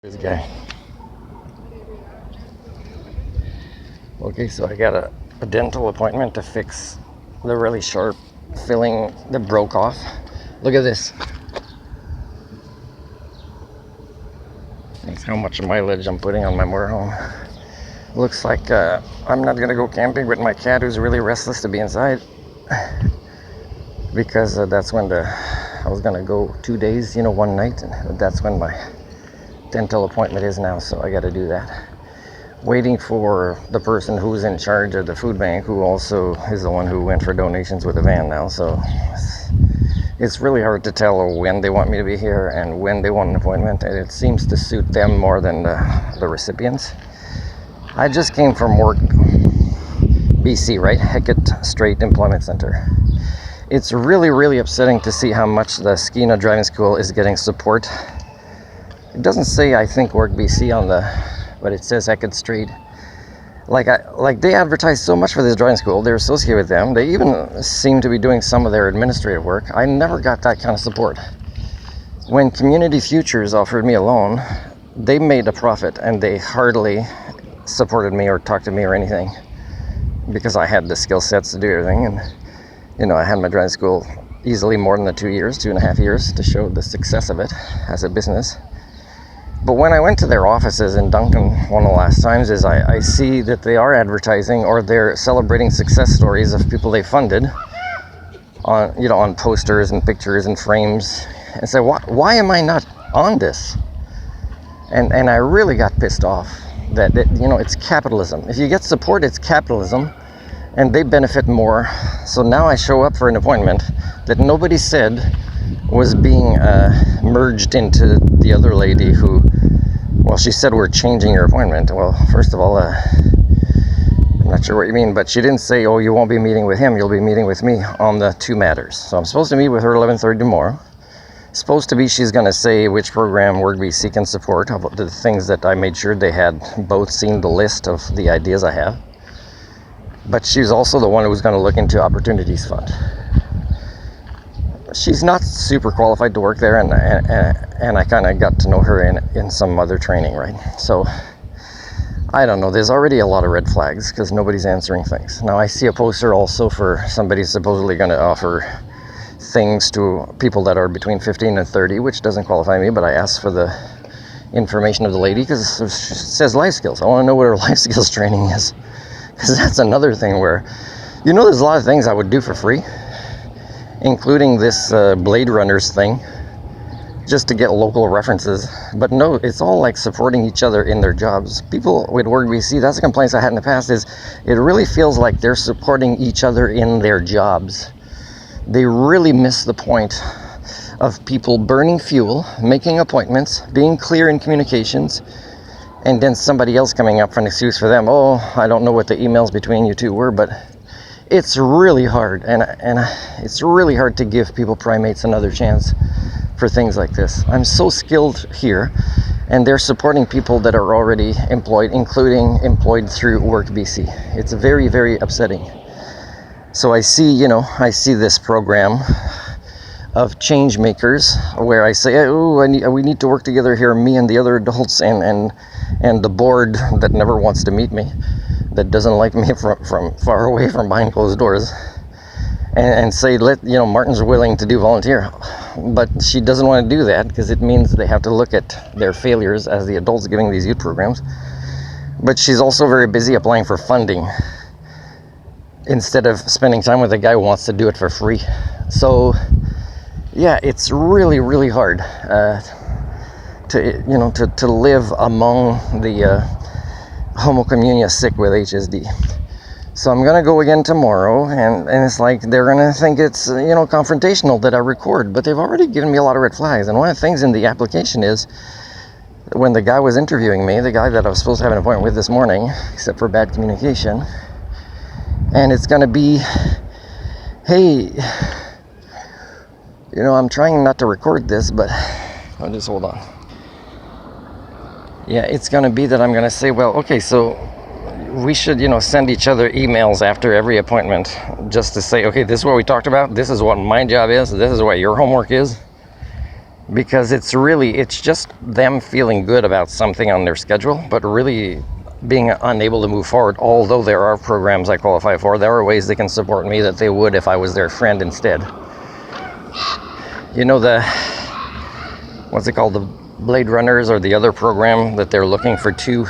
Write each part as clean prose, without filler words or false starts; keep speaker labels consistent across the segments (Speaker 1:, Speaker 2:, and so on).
Speaker 1: This guy. Okay, so I got a dental appointment to fix the really sharp filling that broke off. Look at this. That's how much mileage I'm putting on my motorhome. Looks like I'm not gonna go camping with my cat, who's really restless to be inside, because that's when I was gonna go 2 days, one night, and that's when my dental appointment is now, so I got to do that. Waiting for the person who's in charge of the food bank, who also is the one who went for donations with the van now, so it's really hard to tell when they want me to be here and when they want an appointment, and it seems to suit them more than the recipients. I just came from WorkBC, right? Hecate Strait Employment Center. It's really, really upsetting to see how much the Skeena Driving School is getting support. It doesn't say, I think, WorkBC on but it says Hecate Strait. Like they advertise so much for this driving school. They're associated with them. They even seem to be doing some of their administrative work. I never got that kind of support. When Community Futures offered me a loan, they made a profit, and they hardly supported me or talked to me or anything, because I had the skill sets to do everything, and I had my driving school easily more than the 2 years, 2.5 years, to show the success of it as a business. But when I went to their offices in Duncan one of the last times, I see that they are advertising, or they're celebrating success stories of people they funded on posters and pictures and frames, and say, why am I not on this? And I really got pissed off that it's capitalism. If you get support, it's capitalism, and they benefit more. So now I show up for an appointment that nobody said was being merged into the other lady who, she said, we're changing your appointment. Well, first of all, I'm not sure what you mean, but she didn't say, oh, you won't be meeting with him, you'll be meeting with me on the two matters. So I'm supposed to meet with her 11:30 tomorrow. Supposed to be she's going to say which program WorkBC can support, about the things that I made sure they had both seen the list of the ideas I have. But she's also the one who's going to look into Opportunities Fund. She's not super qualified to work there, and I kind of got to know her in some other training, right? So I don't know, there's already a lot of red flags because nobody's answering things. Now I see a poster also for somebody supposedly going to offer things to people that are between 15 and 30, which doesn't qualify me, but I asked for the information of the lady because it says life skills. I want to know what her life skills training is, because that's another thing where, there's a lot of things I would do for free, including this Blade Runners thing, just to get local references. But no, it's all like supporting each other in their jobs. People with WorkBC, that's the complaints I had in the past, is it really feels like they're supporting each other in their jobs. They really miss the point of people burning fuel, making appointments, being clear in communications, and then somebody else coming up for an excuse for them. Oh, I don't know what the emails between you two were, but it's really hard, and it's really hard to give people primates another chance for things like this. I'm so skilled here, and they're supporting people that are already employed, including employed through WorkBC. It's very, very upsetting. So I see this program of change makers where I say, oh, we need to work together here, me and the other adults and the board that never wants to meet me, that doesn't like me from far away from behind closed doors, and say, Martin's willing to do volunteer, but she doesn't want to do that because it means they have to look at their failures as the adults giving these youth programs. But she's also very busy applying for funding instead of spending time with a guy who wants to do it for free. So yeah, it's really, really hard to live among the Homo communia sick with HSD. So I'm gonna go again tomorrow, and it's like they're gonna think it's confrontational that I record, but they've already given me a lot of red flags. And one of the things in the application is, when the guy was interviewing me, the guy that I was supposed to have an appointment with this morning, except for bad communication, and it's gonna be, hey, I'm trying not to record this, but I'll just hold on. Yeah, it's going to be that I'm going to say, well, okay, so we should, send each other emails after every appointment, just to say, okay, this is what we talked about, this is what my job is, this is what your homework is. because it's just them feeling good about something on their schedule, but really being unable to move forward. Although there are programs I qualify for, there are ways they can support me that they would if I was their friend instead. You know, what's it called, the Blade Runners, or the other program that they're looking for two,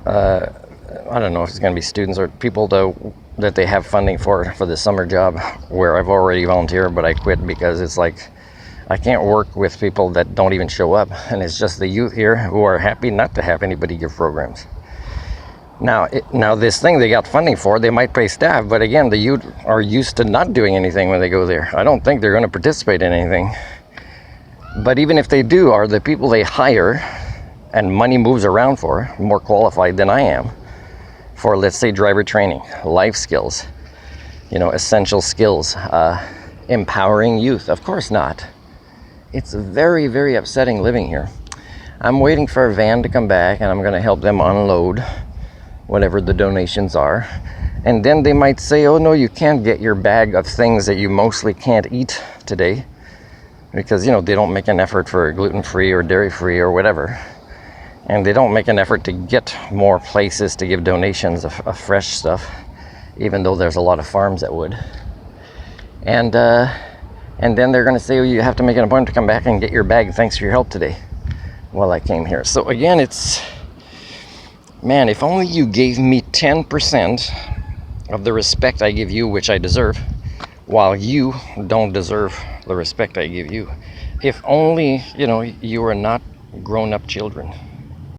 Speaker 1: I don't know if it's going to be students or people that they have funding for the summer job, where I've already volunteered, but I quit because it's like I can't work with people that don't even show up, and it's just the youth here who are happy not to have anybody give programs. Now this thing they got funding for, they might pay staff, but again, the youth are used to not doing anything when they go there. I don't think they're going to participate in anything. But even if they do, are the people they hire and money moves around for more qualified than I am for, let's say, driver training, life skills, essential skills, empowering youth? Of course not. It's very, very upsetting living here. I'm waiting for a van to come back, and I'm going to help them unload whatever the donations are. And then they might say, oh no, you can't get your bag of things that you mostly can't eat today, because they don't make an effort for gluten-free or dairy-free or whatever. And they don't make an effort to get more places to give donations of fresh stuff, even though there's a lot of farms that would. And then they're going to say, oh, you have to make an appointment to come back and get your bag. Thanks for your help today. Well, I came here. So again, man, if only you gave me 10% of the respect I give you, which I deserve, while you don't deserve the respect I give you. If only, you were not grown-up children.